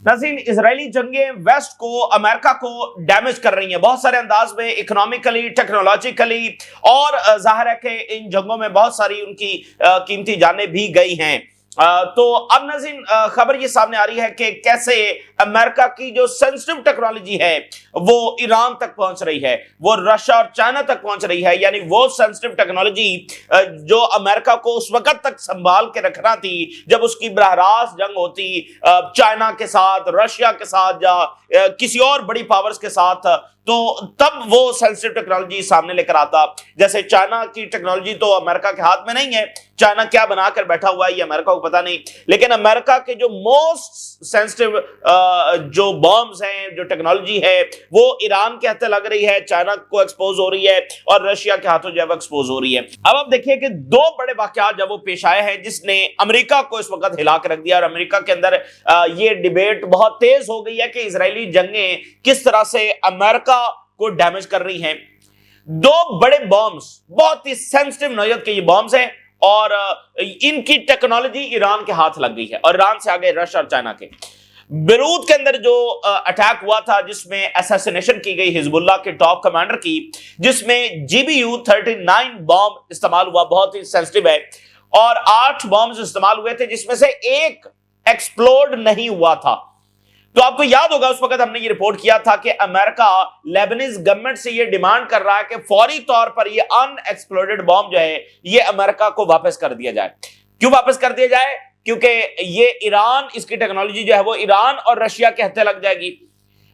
नाज़रीन, Israeli जंगें waste को, America को डैमेज कर रही हैं बहुत सारे अंदाज में, इकोनॉमिकली, टेक्नोलॉजिकली, और जाहिर है कि इन जंगों में बहुत सारी उनकी कीमती जानें भी गई हैं। तो अब नाज़रीन, खबर ये सामने आ रही है कि कैसे अमेरिका की जो सेंसिटिव टेक्नोलॉजी है वो ईरान तक पहुंच रही है, वो रशिया और चाइना तक पहुंच रही है। यानी वो सेंसिटिव टेक्नोलॉजी जो अमेरिका को उस वक्त तक संभाल के रखना थी जब उसकी बराह रास्त जंग होती चाइना के साथ, रशिया के साथ या किसी और बड़ी पावर्स के साथ, तो तब वो सेंसिटिव टेक्नोलॉजी सामने लेकर आता। जैसे चाइना की टेक्नोलॉजी तो अमेरिका के हाथ में नहीं है, चाइना क्या बनाकर बैठा हुआ है ये अमेरिका को पता नहीं, लेकिन अमेरिका के जो मोस्ट सेंसिटिव जो बॉम्ब्स हैं, जो टेक्नोलॉजी है, वो ईरान के हाथों लग रही है, चाइना को एक्सपोज हो रही है और रशिया के हाथों जो है वो एक्सपोज हो रही है। अब आप देखिए कि दो बड़े वाकयात जब वो पेश आए हैं जिसने अमेरिका को इस वक्त हिला के रख दिया, और अमेरिका के अंदर ये डिबेट बहुत तेज हो गई है कि इजरायली जंगें किस तरह से अमेरिका को डैमेज कर रही हैं। दो बड़े बॉम्ब्स, बहुत ही सेंसिटिव नौयत के ये बॉम्ब्स हैं, और इनकी टेक्नोलॉजी ईरान के हाथ लग गई है, और ईरान से आगे रशिया और चाइना के। बेरूत के अंदर जो अटैक हुआ था जिसमें असैसिनेशन की गई हिजबुल्लाह के टॉप कमांडर की, जिसमें GBU-39 बॉम्ब इस्तेमाल हुआ, बहुत ही सेंसिटिव है, और 8 बॉम्ब्स इस्तेमाल हुए थे जिसमें से एक एक्सप्लोड नहीं हुआ था। तो आपको याद होगा उस वक्त हमने ये रिपोर्ट किया था कि अमेरिका लेबनीज गवर्नमेंट से ये डिमांड कर रहा है कि फौरी तौर पर ये अनएक्सप्लोडेड बॉम्ब जो है ये अमेरिका को वापस कर दिया जाए। क्यों वापस कर दिया जाए? क्योंकि ये ईरान, इसकी टेक्नोलॉजी जो है वो ईरान और रशिया के हत्थे लग जाएगी।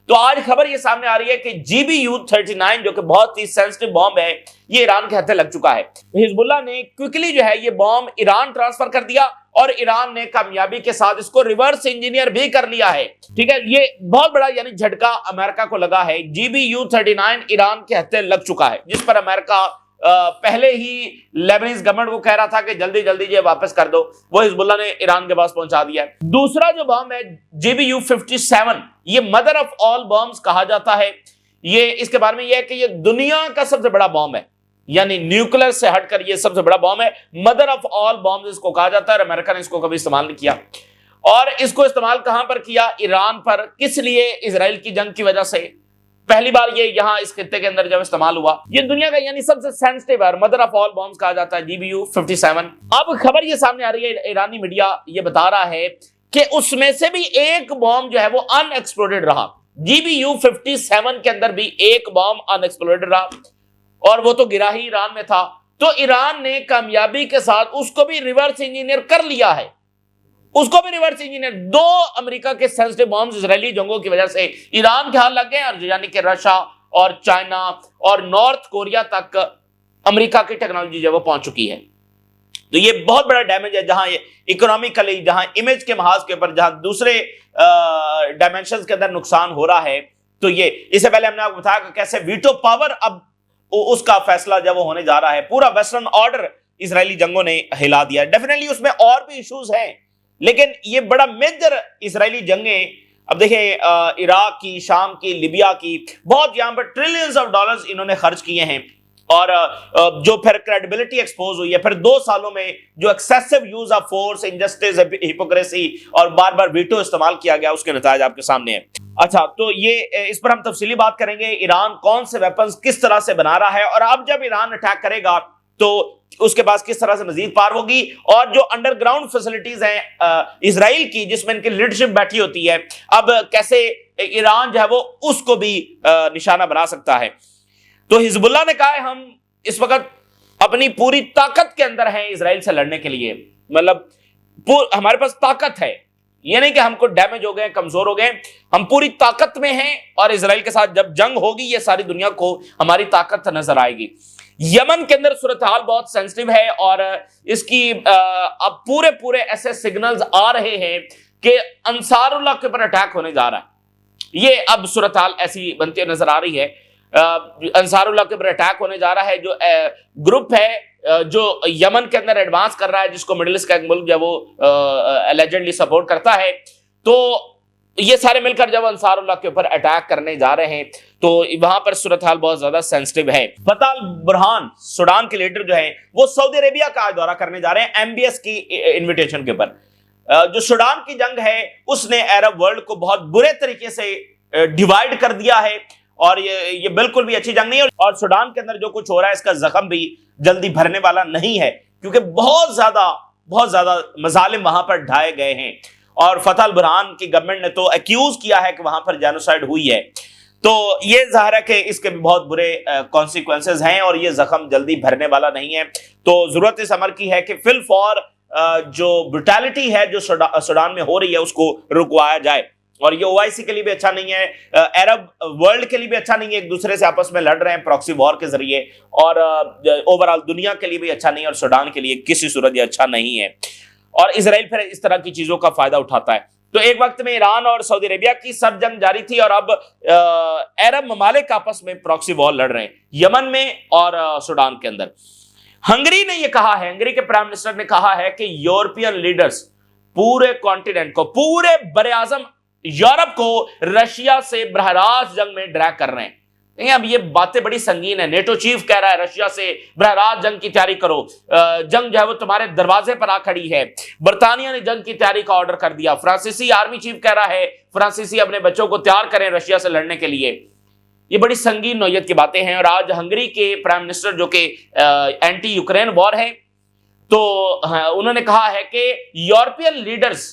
तो आज खबर ये सामने आ रही है कि GBU-39 जो कि बहुत ही सेंसिटिव बॉम्ब है ये ईरान के हत्थे लग चुका है। हिजबुल्लाह ने क्विकली जो है ये बॉम्ब ईरान ट्रांसफर कर दिया, और ईरान ने कामयाबी के साथ इसको रिवर्स इंजीनियर भी कर लिया है। ठीक है, ये बहुत बड़ा यानी झटका अमेरिका को लगा है। GBU-39 ईरान के हत्थे लग चुका है, जिस पर अमेरिका पहले ही लेबनीज गवर्नमेंट को कह रहा था कि जल्दी जल्दी ये वापस कर दो, वो हिजबुल्लाह ने ईरान के पास पहुंचा दिया है। दूसरा जो बॉम्ब है GBU-57, ये मदर ऑफ ऑल बॉम्ब्स कहा जाता है। ये इसके बारे में यह है कि ये दुनिया का सबसे बड़ा बॉम्ब है, यानी न्यूक्लियर से हटकर ये सबसे बड़ा बॉम्ब है, मदर ऑफ ऑल बॉम्ब्स इसको कहा जाता है। और अमेरिका ने इसको कभी इस्तेमाल नहीं किया, और इसको इस्तेमाल कहां पर किया? ईरान पर। किस लिए? इजराइल की जंग की वजह से पहली बार ये यहां इस खित्ते के अंदर जब इस्तेमाल हुआ। ये दुनिया का यानी सबसे सेंसिटिव और मदर ऑफ ऑल बॉम्ब्स कहा जाता है GBU-57। अब खबर ये सामने आ रही है, ईरानी मीडिया ये बता रहा है कि उसमें से भी एक बॉम्ब जो है वो अनएक्सप्लोडेड रहा। GBU-57 के अंदर भी एक बॉम्ब अनएक्सप्लोडेड रहा, और वो तो गिरा ही ईरान में था। तो ईरान ने कामयाबी के साथ उसको भी रिवर्स इंजीनियर कर लिया है, उसको भी रिवर्स इंजीनियर। दो अमेरिका के सेंसिटिव बॉम्ब्स इजरायली जंगों की वजह से ईरान के हाथ लग गए, और यानी कि रशिया और चाइना और नॉर्थ कोरिया तक अमेरिका की टेक्नोलॉजी जो वो पहुंच चुकी है। तो ये बहुत बड़ा डैमेज है, जहां ये इकोनॉमिकली, जहां इमेज के महाज के ऊपर, जहां दूसरे डायमेंशंस के अंदर नुकसान हो रहा है। तो ये इससे पहले हमने आपको बताया कि कैसे वीटो पावर अब उसका फैसला जब वो होने जा रहा है। पूरा वेस्टर्न ऑर्डर इजरायली जंगों ने हिला दिया। डेफिनेटली उसमें और भी इश्यूज हैं, लेकिन ये बड़ा मेजर इजरायली जंगें, अब देखिए इराक की, शाम की, लिबिया की, बहुत यहां पर ट्रिलियंस ऑफ डॉलर्स इन्होंने खर्च किए हैं, और जो फिर क्रेडिबिलिटी एक्सपोज हुई है, फिर 2 सालों में जो excessive use of force, injustice, hypocrisy और बार बार वीटो इस्तेमाल किया गया, उसके नतीजे आपके सामने हैं। अच्छा, तो ये इस पर हम तफसीली बात करेंगे, ईरान कौन से वेपन्स किस तरह से बना रहा है, और अब जब ईरान अटैक करेगा तो उसके पास किस तरह से मजीद पार होगी, और जो अंडरग्राउंड फैसिलिटीज हैं इजराइल की जिसमें इनकी लीडरशिप बैठी होती है, अब कैसे ईरान जो है वो उसको भी निशाना बना सकता है। तो हिजबुल्लाह ने कहा है हम इस वक्त अपनी पूरी ताकत के अंदर हैं इजराइल से लड़ने के लिए, मतलब हमारे पास ताकत है, ये नहीं कि हमको डैमेज हो गए, कमजोर हो गए, हम पूरी ताकत में हैं, और इजराइल के साथ जब जंग होगी ये सारी दुनिया को हमारी ताकत नजर आएगी। यमन के अंदर सूरत हाल बहुत सेंसिटिव है, और इसकी अब पूरे ऐसे सिग्नल्स आ रहे हैं कि अंसारुल्लाह के ऊपर अटैक होने जा रहा है। ये अब सूरत हाल ऐसी बनती नजर आ रही है। अंसारुल्लाह के ऊपर अटैक होने जा रहा है, जो ग्रुप है जो यमन के अंदर एडवांस कर रहा है, जिसको मिडिल ईस्ट का एक मुल्क जो वो एलिजेंटली सपोर्ट करता है। तो ये सारे मिलकर जब अंसारुल्लाह के ऊपर अटैक करने जा रहे हैं तो वहां पर सूरत हाल बहुत ज्यादा सेंसिटिव है। फतह अल बुरहान सूडान के लीडर जो है वो सऊदी अरेबिया का दौरा करने जा रहे हैं MBS की इन्विटेशन के ऊपर। जो सूडान की जंग है उसने अरब वर्ल्ड को बहुत बुरे तरीके से डिवाइड कर दिया है, और ये बिल्कुल भी अच्छी जंग नहीं है। और सूडान के अंदर जो कुछ हो रहा है इसका जख्म भी जल्दी भरने वाला नहीं है, क्योंकि बहुत ज्यादा मजालिम वहां पर ढाए गए हैं। और फतह अल बुरहान की गवर्नमेंट ने तो एक्यूज किया है कि वहां पर जेनोसाइड हुई है। तो ये जाहिर है कि इसके भी बहुत बुरे कॉन्सिक्वेंसेस हैं, और ये जख्म जल्दी भरने वाला नहीं है। तो जरूरत इस अमर की है कि फिल फॉर जो ब्रुटैलिटी है जो सूडान में हो रही है उसको रुकवाया जाए। और ये ओआईसी के लिए भी अच्छा नहीं है, अरब वर्ल्ड के लिए भी अच्छा नहीं है, एक दूसरे से आपस में लड़ रहे हैं प्रॉक्सी वॉर के जरिए, और ओवरऑल दुनिया के लिए भी अच्छा नहीं है, और सूडान के लिए किसी सूरत ये अच्छा नहीं है। और इजराइल फिर इस तरह की चीजों का फायदा उठाता है। तो एक वक्त में ईरान और सऊदी अरेबिया की सब जंग जारी थी, और अब अरब ममालिक आपस में प्रॉक्सी वॉर लड़ रहे हैं यमन में और सूडान के अंदर। हंगरी ने यह कहा है, हंगरी के प्राइम मिनिस्टर ने कहा है कि यूरोपियन लीडर्स पूरे कॉन्टिनेंट को, पूरे बरे-आज़म यूरोप को रशिया से बरह रास्त जंग में ड्रैग कर रहे हैं। अब ये बातें बड़ी संगीन है। नेटो चीफ कह रहा है रशिया से बरह रास्त जंग की तैयारी करो, जंग जो है वो तुम्हारे दरवाजे पर आ खड़ी है। बरतानिया ने जंग की तैयारी का ऑर्डर कर दिया। फ्रांसीसी आर्मी चीफ कह रहा है फ्रांसीसी अपने बच्चों को तैयार करें रशिया से लड़ने के लिए। ये बड़ी संगीन नौयत की बातें हैं। और आज हंगरी के प्राइम मिनिस्टर जो कि एंटी यूक्रेन वॉर है, तो उन्होंने कहा है कि यूरोपियन लीडर्स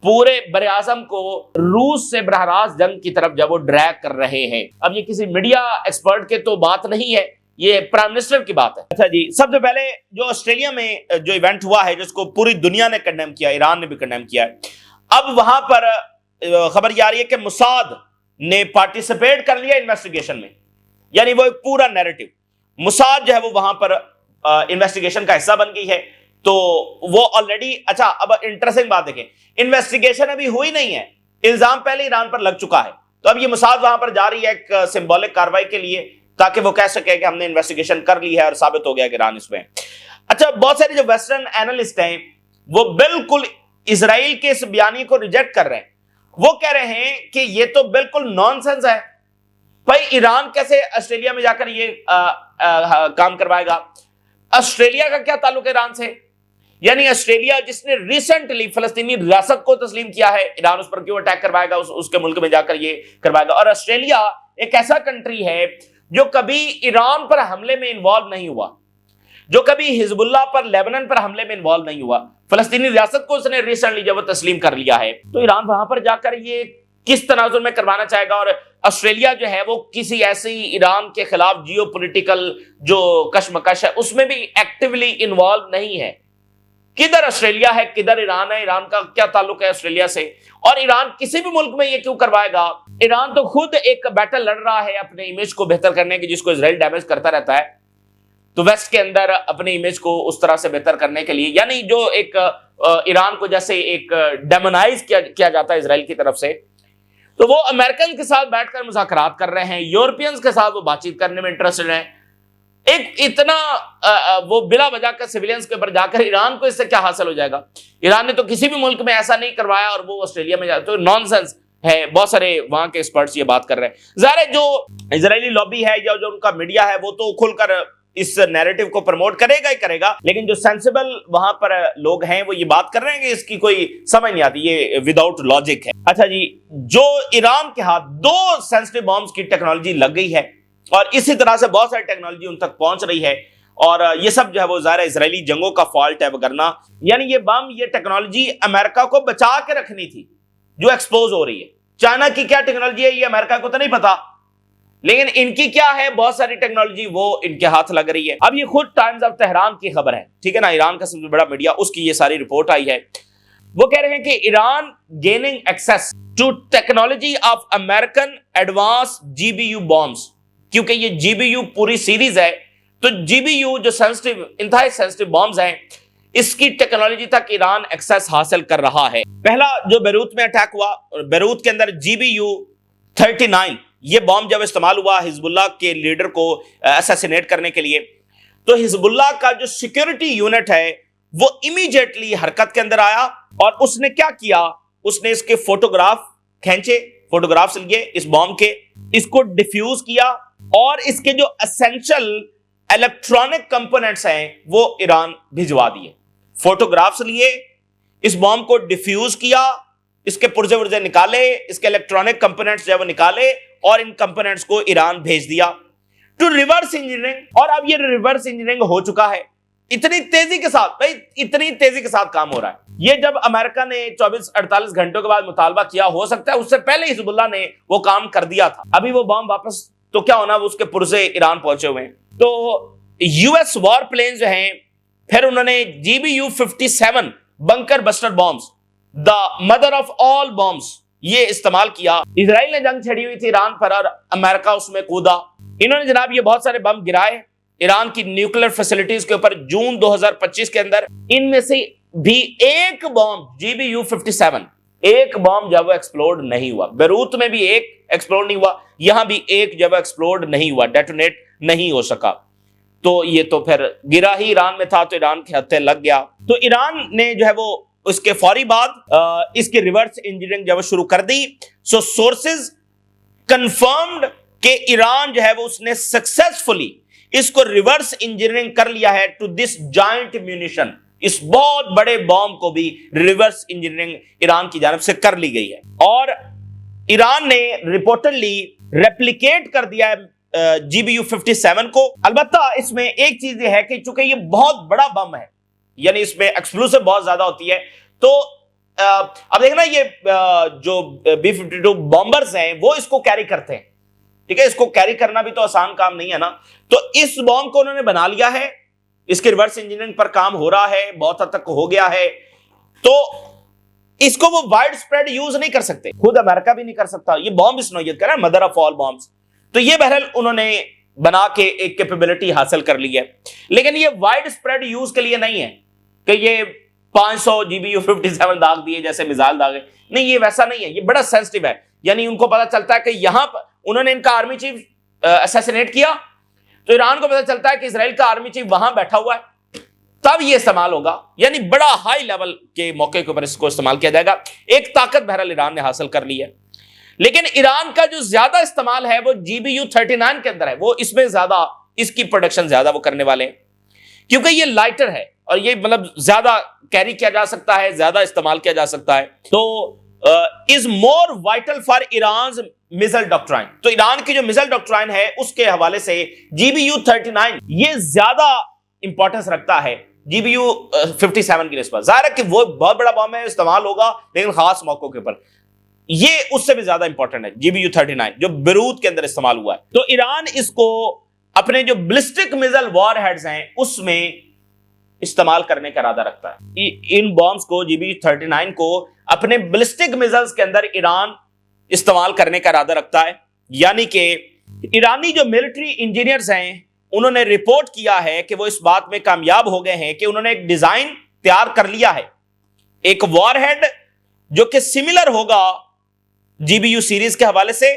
पूरे बरे-आज़म को रूस से बरह रास्त जंग की तरफ जब वो ड्रैग कर रहे हैं। अब ये किसी मीडिया एक्सपर्ट के तो बात नहीं है, ये प्राइम मिनिस्टर की बात है। अच्छा जी, सबसे पहले जो ऑस्ट्रेलिया में जो इवेंट हुआ है जिसको पूरी दुनिया ने कंडेम किया, ईरान ने भी कंडेम किया है, अब वहां पर खबर ये आ रही है कि मुसाद ने पार्टिसिपेट कर लिया इन्वेस्टिगेशन में। यानी वो एक पूरा नैरेटिव, मुसाद जो है वो वहां पर इन्वेस्टिगेशन का हिस्सा बन गई है। तो वो ऑलरेडी, अच्छा अब इंटरेस्टिंग बात देखें, इन्वेस्टिगेशन अभी हुई नहीं है, इल्जाम पहले ईरान पर लग चुका है। तो अब ये मुसाद वहां पर जा रही है एक सिंबॉलिक कार्रवाई के लिए, ताकि वो कह सके कि हमने इन्वेस्टिगेशन कर ली है और साबित हो गया कि ईरान इसमें। अच्छा, बहुत सारे जो वेस्टर्न एनालिस्ट हैं वो बिल्कुल इजराइल के इस बयानी को रिजेक्ट कर रहे हैं। वो कह रहे हैं कि ये तो बिल्कुल नॉनसेंस है, भाई ईरान कैसे ऑस्ट्रेलिया में जाकर ये काम करवाएगा? ऑस्ट्रेलिया का क्या ताल्लुक ईरान से? यानी ऑस्ट्रेलिया जिसने रिसेंटली फलस्तीनी रियासत को तस्लीम किया है, ईरान उस पर क्यों अटैक करवाएगा? उसके मुल्क में जाकर ये करवाएगा। और ऑस्ट्रेलिया एक ऐसा कंट्री है जो कभी ईरान पर हमले में इन्वॉल्व नहीं हुआ, जो कभी हिजबुल्लाह पर, लेबनान पर हमले में इन्वॉल्व नहीं हुआ। फलस्तीनी रियासत को उसने रिसेंटली जब तस्लीम कर लिया है, तो ईरान वहां पर जाकर ये किस तनाजुर में करवाना चाहेगा? और ऑस्ट्रेलिया जो है वो किसी ऐसी ईरान के खिलाफ जियोपॉलिटिकल जो कशमकश है उसमें भी एक्टिवली इन्वॉल्व नहीं है। किधर ऑस्ट्रेलिया है, किधर ईरान है? ईरान का क्या ताल्लुक है ऑस्ट्रेलिया से? और ईरान किसी भी मुल्क में ये क्यों करवाएगा? ईरान तो खुद एक बैटल लड़ रहा है अपने इमेज को बेहतर करने की, जिसको इजराइल डैमेज करता रहता है। तो वेस्ट के अंदर अपने इमेज को उस तरह से बेहतर करने के लिए, यानी जो एक ईरान को जैसे एक डेमोनाइज किया जाता है इजराइल की तरफ से, तो वो अमेरिकन के साथ बैठकर मुज़ाकरात कर रहे हैं, यूरोपियंस के साथ वो बातचीत करने में इंटरेस्टेड हैं। एक इतना वो बिला वजह का सिविलियंस के ऊपर जाकर ईरान को इससे क्या हासिल हो जाएगा? ईरान ने तो किसी भी मुल्क में ऐसा नहीं करवाया और वो ऑस्ट्रेलिया में जाए, तो नॉनसेंस है। बहुत सारे वहां के एक्सपर्ट्स ये बात कर रहे हैं। ज़ाहिर है जो इजरायली लॉबी है या जो उनका मीडिया है वो तो खुलकर इस नैरेटिव को प्रमोट करेगा ही करेगा, लेकिन जो सेंसिबल वहां पर लोग हैं वो ये बात कर रहे हैं कि इसकी कोई समझ नहीं आती, ये विदाउट लॉजिक है। अच्छा जी, जो ईरान के हाथ 2 सेंसिटिव बॉम्ब्स की टेक्नोलॉजी लग गई है और इसी तरह से बहुत सारी टेक्नोलॉजी उन तक पहुंच रही है, और ये सब जो है वो ज़ाहिर इजरायली जंगों का फॉल्ट है वगरना। यानी ये बम, ये टेक्नोलॉजी अमेरिका को बचा के रखनी थी जो एक्सपोज हो रही है। चाइना की क्या टेक्नोलॉजी है ये अमेरिका को तो नहीं पता, लेकिन इनकी क्या है, बहुत सारी टेक्नोलॉजी वो इनके हाथ लग रही है। अब ये खुद टाइम्स ऑफ तेहरान की खबर है, ठीक है ना, ईरान का सबसे बड़ा मीडिया, उसकी ये सारी रिपोर्ट आई है। वो कह रहे हैं कि Iran gaining access to technology of American advance GBU bombs, क्योंकि ये जीबीयू पूरी सीरीज है, तो जीबीयू जो सेंसिटिव, इंतहाई सेंसिटिव बॉम्ब्स हैं, इसकी टेक्नोलॉजी तक ईरान एक्सेस हासिल कर रहा है। पहला जो बेरूत में अटैक हुआ, बेरूत के अंदर जीबीयू 39 ये बॉम्ब जब इस्तेमाल हुआ हिजबुल्लाह के लीडर को असैसिनेट करने के लिए, तो हिजबुल्लाह का जो सिक्योरिटी यूनिट है वो इमीडिएटली हरकत के अंदर आया और उसने क्या किया, उसने इसके फोटोग्राफ खींचे, फोटोग्राफ्स लिए इस बॉम्ब के, इसको डिफ्यूज किया और इसके जो एसेंशियल इलेक्ट्रॉनिक कंपोनेंट्स हैं वो ईरान भिजवा दिए। फोटोग्राफ्स लिए, इस बॉम्ब को डिफ्यूज किया, इसके पुर्जे पुर्जे निकाले, इसके इलेक्ट्रॉनिक कंपोनेंट्स जो है वो निकाले और इन कंपोनेंट्स को ईरान भेज दिया टू रिवर्स इंजीनियरिंग। और अब ये रिवर्स इंजीनियरिंग हो चुका है इतनी तेजी के साथ, भाई इतनी तेजी के साथ काम हो रहा है। ये जब अमेरिका ने 24-48 घंटों के बाद मुतालबा किया, हो सकता है उससे पहले हिजबुल्लाह ने वो काम कर दिया था। अभी वो बॉम्ब वापस तो क्या होना, वो उसके पुर्जे ईरान पहुंचे हुए हैं। तो यूएस वॉर प्लेन जो हैं, फिर उन्होंने GBU-57 bunker buster bombs, the mother of all bombs, ये इस्तेमाल किया। इजराइल ने जंग छड़ी हुई थी ईरान पर और अमेरिका उसमें कूदा। इन्होंने जनाब ये बहुत सारे बम गिराए ईरान की न्यूक्लियर फैसिलिटीज के ऊपर जून 2025 के अंदर। इनमें से भी एक बॉम्ब GBU-57, एक बॉम्ब जब वो एक्सप्लोड नहीं हुआ। बेरूत में भी एक एक्सप्लोड नहीं हुआ, यहां भी एक जब एक्सप्लोड नहीं हुआ, डेटोनेट नहीं हो सका। तो ये तो फिर गिरा ही ईरान में था, तो ईरान के हत्थे लग गया। तो ईरान ने जो है वो उसके फौरी बाद इसकी रिवर्स इंजीनियरिंग जब शुरू कर दी। सो सोर्सेज कंफर्म्ड कि ईरान जो है वो उसने सक्सेसफुली इसको रिवर्स इंजीनियरिंग कर लिया है टू दिस जायंट म्यूनिशन। इस बहुत बड़े बॉम्ब को भी रिवर्स इंजीनियरिंग ईरान की जानब से कर ली गई है और ईरान ने रिपोर्टेडली रेप्लिकेट कर दिया है GBU-57 को। अलबत्ता इसमें एक चीज ये है कि चूंकि ये बहुत बड़ा बम है, यानी इसमें एक्सप्लोसिव बहुत ज्यादा होती है, तो अब देखना ये जो B-52 बॉम्बर्स हैं वो इसको कैरी करते हैं, ठीक है। इसको कैरी करना भी तो आसान काम नहीं है ना। तो इस बॉम्ब को उन्होंने बना लिया है, इसके रिवर्स इंजीनियरिंग पर काम हो रहा है, बहुत हद तक हो गया है। तो इसको वो वाइड स्प्रेड यूज नहीं कर सकते, खुद अमेरिका भी नहीं कर सकता। ये बॉम्ब इस नौयत का है, मदर ऑफ ऑल बॉम्ब्स। तो ये बहरहाल उन्होंने बना के एक कैपेबिलिटी हासिल कर ली है, लेकिन ये वाइड स्प्रेड यूज के लिए नहीं है कि ये 500 GBU-57 दाग दिए जैसे मिसाइल दागे, नहीं, ये वैसा नहीं है। ये बड़ा सेंसिटिव है, यानी उनको पता चलता है कि यहां पर उन्होंने इनका आर्मी चीफ असैसिनेट किया, तो ईरान को पता चलता है कि इजराइल का आर्मी चीफ वहां बैठा हुआ है, तब ये इस्तेमाल होगा। यानी बड़ा हाई लेवल के मौके के ऊपर इसको इस्तेमाल किया जाएगा। एक ताकत बहरहाल ईरान ने हासिल कर ली है, लेकिन ईरान का जो ज्यादा इस्तेमाल है वो GBU-39 के अंदर है। वो इसमें ज्यादा, इसकी प्रोडक्शन ज्यादा वो करने वाले हैं, क्योंकि ये लाइटर है और ये मतलब ज्यादा कैरी किया जा सकता है, ज्यादा इस्तेमाल किया जा सकता है। तो is more vital for Iran missile doctrine. तो ईरान की जो मिसाइल डॉक्ट्राइन है उसके हवाले से GBU-39 ये ज्यादा इंपॉर्टेंस रखता है GBU-57 की निस्बत। जाहिर है कि वो बहुत बड़ा बम है, इस्तेमाल होगा लेकिन खास मौकों के ऊपर। ये उससे भी ज्यादा इंपॉर्टेंट है GBU-39 जो बेरूत के अंदर इस्तेमाल हुआ है। तो ईरान इसको अपने जो बैलिस्टिक मिसाइल वॉर हेड्स हैं उसमें इस्तेमाल करने का इरादा रखता है। इन बॉम्ब्स को GBU-39 को अपने बैलिस्टिक मिसाइल्स के अंदर ईरान इस्तेमाल करने का इरादा रखता है। यानी कि ईरानी जो मिलिट्री इंजीनियर्स हैं उन्होंने रिपोर्ट किया है कि वो इस बात में कामयाब हो गए हैं कि उन्होंने एक डिजाइन तैयार कर लिया है, एक वॉरहेड जो कि सिमिलर होगा GBU सीरीज के हवाले से,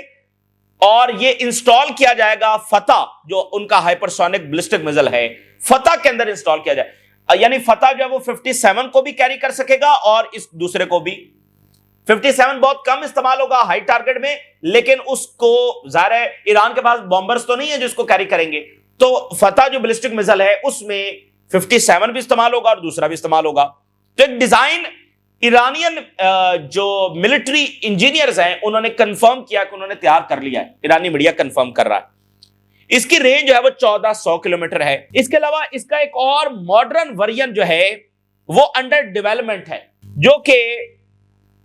और ये इंस्टॉल किया जाएगा फतह, जो उनका हाइपरसोनिक बैलिस्टिक मिसाइल है, फतह के अंदर इंस्टॉल किया जाए। यानी फतह जो है वो 57 को भी कैरी कर सकेगा और इस दूसरे को भी। 57 बहुत कम इस्तेमाल होगा हाई टारगेट में, लेकिन उसको जाहिर है ईरान के पास बॉम्बर्स तो नहीं है जो इसको कैरी करेंगे, तो फतह जो बैलिस्टिक मिसाइल है उसमें 57 भी इस्तेमाल होगा और दूसरा भी इस्तेमाल होगा। तो एक डिजाइन ईरानियन जो मिलिट्री इंजीनियर्स हैं उन्होंने कंफर्म किया कि उन्होंने तैयार कर लिया है, ईरानी मीडिया कंफर्म कर रहा है। इसकी रेंज जो है वो 1400 किलोमीटर है। इसके अलावा इसका एक और मॉडर्न वर्जन जो है वो अंडर डेवलपमेंट है, जो कि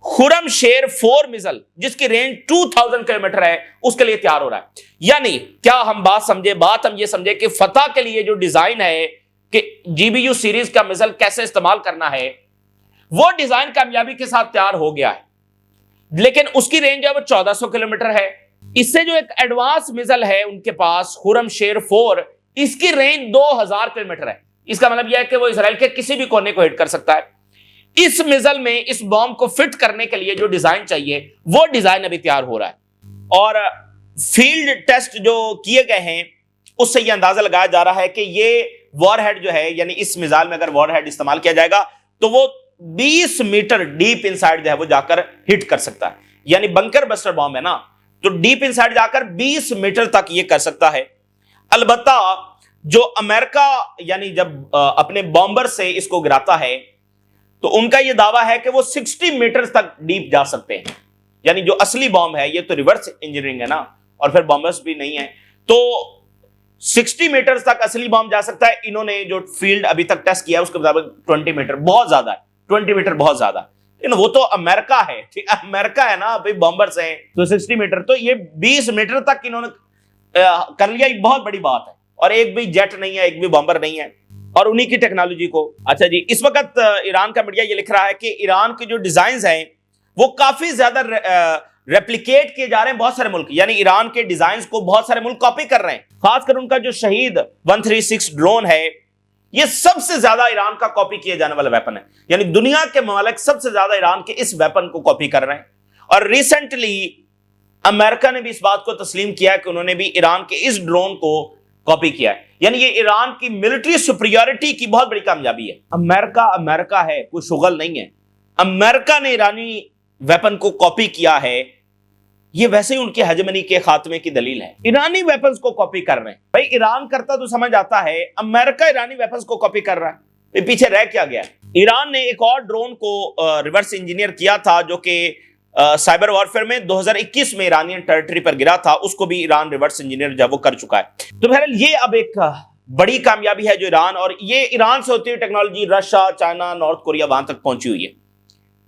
खुरम शेर 4 मिसाइल जिसकी रेंज 2000 किलोमीटर है उसके लिए तैयार हो रहा है। यानी क्या हम बात हम ये समझे कि फतह के लिए जो डिजाइन है कि GBU सीरीज का मिसाइल कैसे इस्तेमाल करना है, वो डिजाइन कामयाबी के साथ तैयार हो गया है, लेकिन उसकी रेंज है वो 1400 किलोमीटर है। इससे जो एक एडवांस मिसाइल है उनके पास खुरम शेर 4, इसकी रेंज 2000 किलोमीटर है। इसका मतलब यह है कि वो इजराइल के किसी भी कोने को हिट कर सकता है। इस मिसाइल में इस बॉम्ब को फिट करने के लिए जो डिजाइन चाहिए वो डिजाइन अभी तैयार हो रहा है और फील्ड टेस्ट जो किए गए हैं उससे यह अंदाजा लगाया जा रहा है कि ये वॉरहेड जो है, यानी इस मिसाइल में अगर वॉरहेड इस्तेमाल किया जाएगा तो वो 20 मीटर डीप इनसाइड जो है वो जाकर हिट कर सकता है। यानी बंकर बस्टर बॉम्ब है ना, तो डीप इनसाइड जाकर 20 मीटर तक ये कर सकता है। अलबत्ता जो अमेरिका यानी जब अपने बॉम्बर से इसको गिराता है तो उनका यह दावा है कि वो 60 मीटर तक डीप जा सकते हैं। यानी जो असली बॉम्ब है, ये तो रिवर्स इंजीनियरिंग है ना, और फिर बॉम्बर्स भी नहीं है, तो 60 मीटर तक असली बॉम्ब जा सकता है। इन्होंने जो फील्ड अभी तक टेस्ट किया है उसके मुताबिक 20 मीटर बहुत ज्यादा है, 20 मीटर बहुत ज्यादा, लेकिन वो तो अमेरिका है, ठीक है, अमेरिका है ना, अभी बॉम्बर्स हैं, तो 60 मीटर, तो ये 20 मीटर तक इन्होंने कर लिया, एक बहुत बड़ी बात है। और एक भी जेट नहीं है, एक भी बॉम्बर नहीं है, और उन्हीं की टेक्नोलॉजी को। अच्छा जी, इस वक्त ईरान का मीडिया ये लिख रहा है कि ईरान के जो डिजाइन हैं वो काफी ज्यादा रेप्लिकेट किए जा रहे हैं बहुत सारे मुल्क, यानी ईरान के डिजाइन को बहुत सारे मुल्क कॉपी कर रहे हैं। खासकर उनका जो शहीद 136 ड्रोन है, यह सबसे ज्यादा ईरान का कॉपी किया जाने वाला वेपन है, यानी दुनिया के ममालिक सबसे ज्यादा ईरान के इस वेपन को कॉपी कर रहे हैं। और रिसेंटली अमेरिका ने भी इस बात को तस्लीम किया कि उन्होंने भी ईरान के इस ड्रोन को कॉपी किया है, यानी ये ईरान की मिलिट्री सुपीरियरिटी की बहुत बड़ी कामयाबी है। अमेरिका है, कोई शुगल नहीं है। अमेरिका ने ईरानी वेपन को कॉपी किया है, ये वैसे ही उनकी हेजेमनी के खात्मे की दलील है। ईरानी वेपन्स को कॉपी कर रहे हैं, भाई ईरान करता तो समझ आता है, अमेरिका ईरानी वेपन्स को कॉपी कर रहा है, पीछे रह क्या गया। ईरान ने एक और ड्रोन को रिवर्स इंजीनियर किया था जो कि साइबर वॉरफेयर में 2021 में ईरानियन टेरिटरी पर गिरा था, उसको भी ईरान रिवर्स इंजीनियर जब वो कर चुका है। तो बहरहाल ये अब एक बड़ी कामयाबी है जो ईरान, और ये ईरान से होती हुई technology Russia, China, north Korea वहां तक पहुंची हुई है।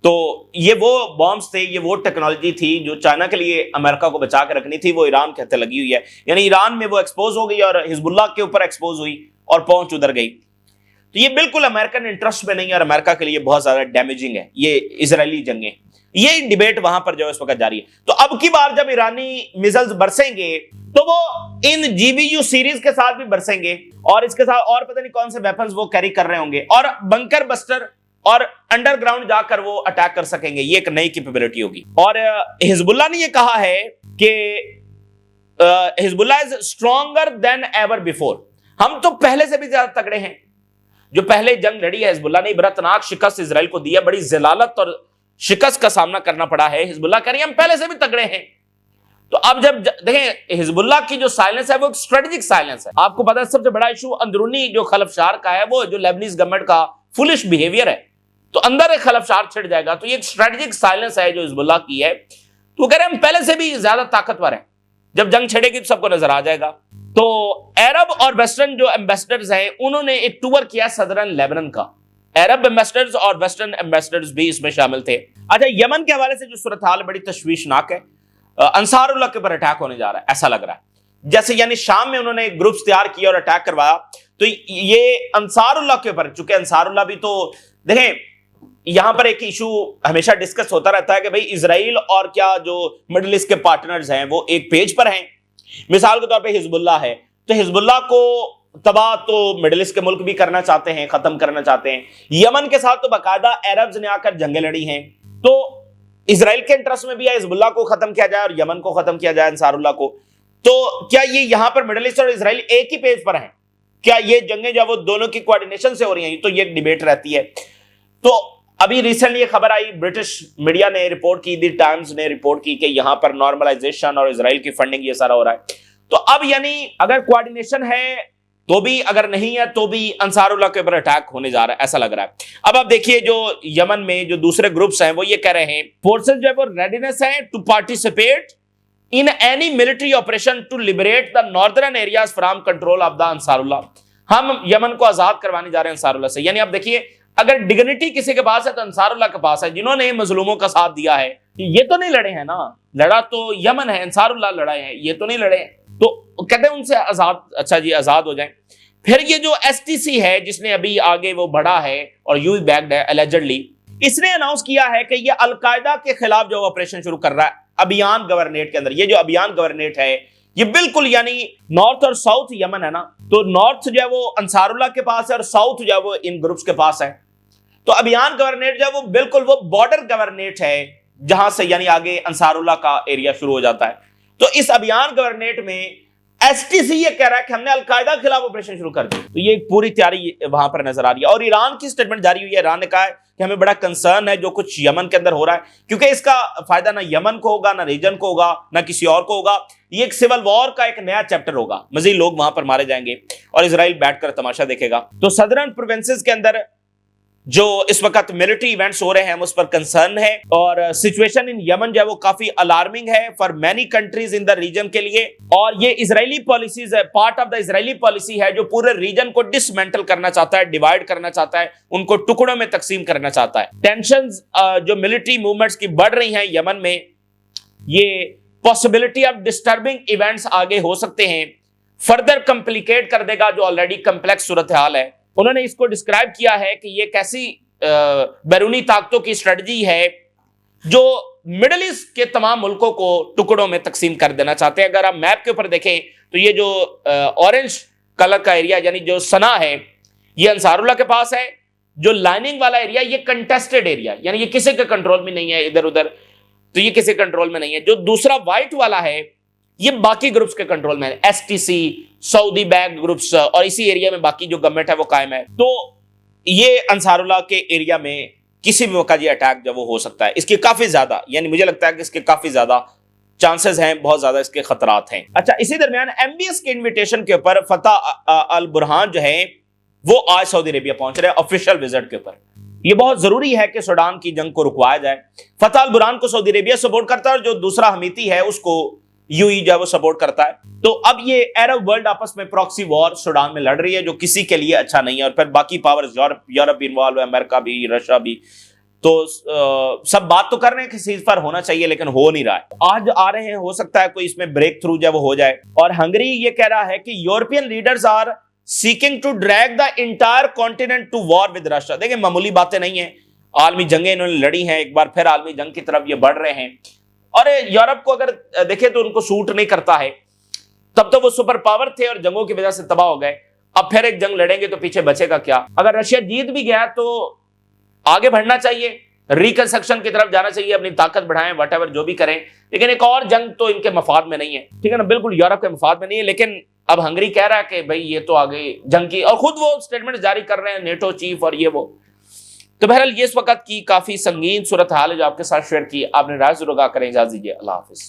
तो ये वो बॉम्ब्स थे, ये वो टेक्नोलॉजी थी जो चाइना के लिए अमेरिका को बचा के रखनी थी, वो ईरान के हत्थे लगी हुई है। यानी ईरान में वो एक्सपोज हो गई और हिजबुल्लाह के ऊपर एक्सपोज हुई और पहुंच उधर गई। तो ये बिल्कुल अमेरिकन इंटरेस्ट में नहीं है और अमेरिका के लिए बहुत ज्यादा डैमेजिंग है ये इजरायली जंगें। ये डिबेट वहां पर जो है इस वक्त जारी है। तो अब की बार जब ईरानी मिसाइल्स बरसेंगे तो वो इन जीबीयू सीरीज के साथ भी बरसेंगे, और इसके साथ और पता नहीं कौन से वेपन्स वो कैरी कर रहे होंगे, और बंकर बस्टर और अंडरग्राउंड जाकर वो अटैक कर सकेंगे। ये एक नई कैपेबिलिटी होगी। और हिजबुल्लाह ने ये कहा है कि Hezbollah is stronger than ever before. हम तो पहले से भी ज्यादा तगड़े हैं। जो पहले जंग लड़ी है हिजबुल्लाह ने, इबरतनाक शिकस्त इजराइल को दी है, बड़ी जलालत और शिकस्त का सामना करना पड़ा है। हिजबुल्लाह कह रही है हम पहले से भी तगड़े हैं। तो अब जब देखें हिजबुल्लाह की जो साइलेंस है वो एक स्ट्रेटेजिक साइलेंस है। आपको पता है सबसे बड़ा इशू अंदरूनी जो खलफशार का है, वो जो लेबनीज गवर्नमेंट का फुलिश बिहेवियर है। तो अंदर एक खलफशार छिड़ जाएगा। तो ये एक स्ट्रेटेजिक साइलेंस है जो हिजबुल्लाह की है। तो वो कह रहे हैं हम पहले से भी ज्यादा ताकतवर हैं, जब जंग छिड़ेगी तो सबको नजर आ जाएगा। तो अरब और वेस्टर्न जो एम्बेसडर्स हैं उन्होंने एक टूर किया सदरन लेबनान का। अरब एम्बेसडर्स और वेस्टर्न एम्बेसडर्स भी इसमें शामिल थे। अच्छा, यमन के हवाले से जो सूरत हाल बड़ी तशवीशनाक है। अंसारुल्लाह के ऊपर अटैक होने जा रहा है, ऐसा लग रहा है जैसे, यानी शाम में उन्होंने ग्रुप्स तैयार किया और अटैक करवाया। तो ये अंसारुल्लाह के ऊपर, चूंकि अंसारुल्लाह भी तो देखें, यहां पर एक इशू हमेशा डिस्कस होता रहता है कि भाई इजराइल और क्या जो मिडिल ईस्ट के पार्टनर्स हैं वो एक पेज पर हैं। मिसाल के तौर पे हिजबुल्लाह है, तो हिजबुल्लाह को तबाह तो मिडिल ईस्ट के मुल्क भी करना चाहते हैं, खत्म करना चाहते हैं। यमन के साथ तो बाकायदा अरब्स ने आकर जंगें लड़ी हैं। तो इजराइल के इंटरेस्ट में भी है हिजबुल्लाह को खत्म किया जाए और यमन को खत्म किया जाए, अंसारुल्लाह को। तो क्या ये यहां पर मिडिल ईस्ट और इजराइल एक ही पेज पर हैं? क्या ये जंगें जो वो दोनों की कोऑर्डिनेशन से हो रही हैं? तो ये डिबेट रहती है। तो अभी रिसेंटली ये खबर आई, ब्रिटिश मीडिया ने रिपोर्ट की, द टाइम्स ने रिपोर्ट की कि यहां पर नॉर्मलाइजेशन और इजराइल की फंडिंग ये सारा हो रहा है। तो अब यानी अगर कोऑर्डिनेशन है तो भी, अगर नहीं है तो भी अंसारुल्लाह के ऊपर अटैक होने जा रहा है, ऐसा लग रहा है। अब आप देखिए जो यमन में जो दूसरे ग्रुप्स हैं वो ये कह रहे हैं फोर्सेस जो है वो रेडीनेस है to participate in any military operation to liberate the northern areas from control of the Ansarullah. हम यमन को आजाद करवाने जा रहे हैं अंसारुल्लाह से। यानी आप देखिए, अगर डिग्निटी किसी के पास है तो अंसारुल्लाह के पास है, जिन्होंने मजलूमों का साथ दिया है। ये तो नहीं लड़े हैं ना, लड़ा तो यमन है, अंसारुल्लाह लड़ाए हैं, ये तो नहीं लड़े हैं। तो कहते हैं उनसे आजाद, अच्छा जी आजाद हो जाएं। फिर ये जो एसटीसी है जिसने अभी आगे वो बढ़ा है और यूएई बैक्ड है एलिजेडली, इसने अनाउंस किया है कि ये अलकायदा के खिलाफ जो ऑपरेशन शुरू कर रहा है अभियान गवर्नेट के अंदर। ये जो अभियान गवर्नेट है ये बिल्कुल, यानी नॉर्थ और साउथ यमन है ना, तो नॉर्थ जो है वो अंसारुल्लाह के पास है और साउथ जो है वो इन ग्रुप्स के पास है। तो अभियान गवर्नेट जो है वो बिल्कुल वो बॉर्डर गवर्नेट है जहां से यानी आगे अंसारुल्लाह का एरिया शुरू हो जाता है। तो इस अभियान गवर्नेट में एसटीसी ये कह रहा है कि हमने अलकायदा के खिलाफ ऑपरेशन शुरू कर दी। तो ये पूरी तैयारी वहां पर नजर आ रही है। और ईरान की स्टेटमेंट जारी हुई है। ईरान ने कहा है कि हमें बड़ा कंसर्न है जो कुछ यमन के अंदर हो रहा है, क्योंकि इसका फायदा ना यमन को होगा, ना रीजन को होगा, ना किसी और को होगा। ये एक सिविल वॉर का एक नया चैप्टर होगा, मजीद लोग वहां पर मारे जाएंगे और इसराइल बैठकर तमाशा देखेगा। तो सदर्न प्रोविंसेस के अंदर जो इस वक्त मिलिट्री इवेंट्स हो रहे हैं हम उस पर कंसर्न है, और सिचुएशन इन यमन जो है वो काफी अलार्मिंग है for many countries in the region के लिए। और ये इजरायली पॉलिसीज है, part of the Israeli policy है जो पूरे रीजन को डिसमेंटल करना चाहता है, डिवाइड करना चाहता है, उनको टुकड़ों में तकसीम करना चाहता है। टेंशंस जो मिलिट्री मूवमेंट्स की बढ़ रही हैं यमन में, ये पॉसिबिलिटी ऑफ डिस्टर्बिंग इवेंट्स आगे हो सकते हैं, फर्दर कॉम्प्लिकेट कर देगा जो ऑलरेडी कम्प्लेक्स सूरत हाल है। उन्होंने इसको डिस्क्राइब किया है कि ये कैसी बैरूनी ताकतों की स्ट्रेटजी है जो मिडिल ईस्ट के तमाम मुल्कों को टुकड़ों में तकसीम कर देना चाहते हैं। अगर आप मैप के ऊपर देखें तो ये जो ऑरेंज कलर का एरिया यानी जो सना है ये अंसारुल्लाह के पास है, जो लाइनिंग वाला एरिया ये कंटेस्टेड एरिया यानी ये किसी के कंट्रोल में नहीं है, इधर उधर तो ये किसी कंट्रोल में नहीं है। जो दूसरा व्हाइट वाला है ये बाकी ग्रुप्स के कंट्रोल में है, एसटीसी, सऊदी बैक ग्रुप्स, और इसी एरिया में बाकी जो गवर्नमेंट है वो कायम है। तो ये अंसारुल्लाह के एरिया में किसी भी वक्त ये अटैक जो वो हो सकता है। इसके काफी ज्यादा यानी मुझे लगता है कि इसके काफी ज्यादा चांसेस हैं, बहुत ज्यादा इसके खतरात हैं। अच्छा, इसी दरमियान एमबीएस के इन्विटेशन के ऊपर फतह अल बुरहान जो है वो आज सऊदी अरेबिया पहुंच रहे हैं ऑफिशियल विजिट के ऊपर। ये बहुत जरूरी है कि सूडान की जंग को रुकवाया जाए। फतह अल बुरहान को सऊदी अरेबिया सपोर्ट करता है और जो दूसरा हमीती है उसको यूई जो है वो सपोर्ट करता है। तो अब ये अरब वर्ल्ड आपस में प्रॉक्सी वॉर सूडान में लड़ रही है जो किसी के लिए अच्छा नहीं है। और फिर बाकी पावर्स यूरोप इन्वॉल्व है, अमेरिका भी, रशिया भी, तो सब बात तो कर रहे हैं कि सीज फायर होना चाहिए लेकिन हो नहीं रहा है। आज आ रहे हैं, हो सकता है कोई इसमें ब्रेक थ्रू जो हो जाए। और हंगरी ये कह रहा है कि European leaders are seeking to drag the entire continent to war with Russia. देखिए मामूली बातें नहीं है, आलमी जंगें इन्होंने लड़ी हैं, एक बार फिर आलमी जंग की तरफ ये बढ़ रहे हैं। और यूरोप को अगर देखें तो उनको सूट नहीं करता है। तब तो वो सुपर पावर थे और जंगों की वजह से तबाह हो गए, अब फिर एक जंग लड़ेंगे तो पीछे बचेगा क्या। अगर रशिया जीत भी गया तो आगे बढ़ना चाहिए, रिकंस्ट्रक्शन की तरफ जाना चाहिए, अपनी ताकत बढ़ाएं, व्हाटएवर जो भी करें, लेकिन एक और जंग तो इनके मफाद में नहीं है, ठीक है ना, बिल्कुल यूरोप के मफाद में नहीं है। लेकिन अब हंगरी कह रहा है कि भाई ये तो आगे जंग की, और खुद वो स्टेटमेंट जारी कर रहे हैं, नेटो चीफ और ये वो। तो बहरहाल ये इस वक्त की काफी संगीन सूरत हाल है जो आपके साथ शेयर की। आपने राय जरूर आगा करें। इजाजत दीजिए, अल्लाह हाफिज।